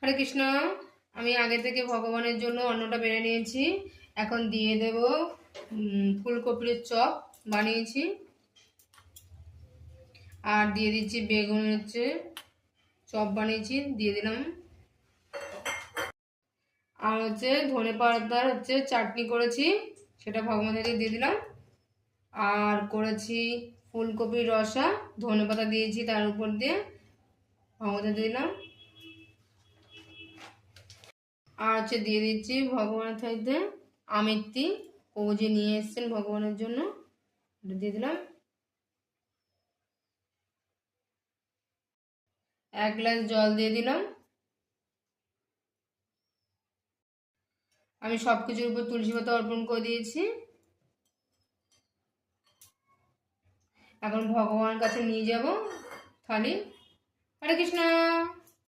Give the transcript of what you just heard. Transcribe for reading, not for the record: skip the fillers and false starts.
হরে কৃষ্ণ। আমি আগে থেকে ভগবানের জন্য অন্নটা বেড়ে নিয়েছি। এখন দিয়ে দেব ফুলকপির চপ বানিয়েছি, আর দিয়ে দিচ্ছি বেগুনের চপ বানিয়েছি, দিয়ে দিলাম। আর ধনে পাতার চাটনি করেছি, সেটা ভগবানের দিয়ে দিলাম। আর করেছি ফুলকপির রসা, ধনে পাতা দিয়েছি তার উপর দিয়ে, ভগবানের দিয়ে দিলাম। আর দিয়ে দিচ্ছি ভগবানের থাইতে আমিত্তি, ও যে নিয়ে এসছেন ভগবানের জন্য, দিয়ে দিলাম। 1 গ্লাস জল দিয়ে দিলাম। আমি সবকিছুর উপর তুলসী পাতা অর্পণ করে দিয়েছি। এখন ভগবানের কাছে নিয়ে যাব থালি। হরে কৃষ্ণ।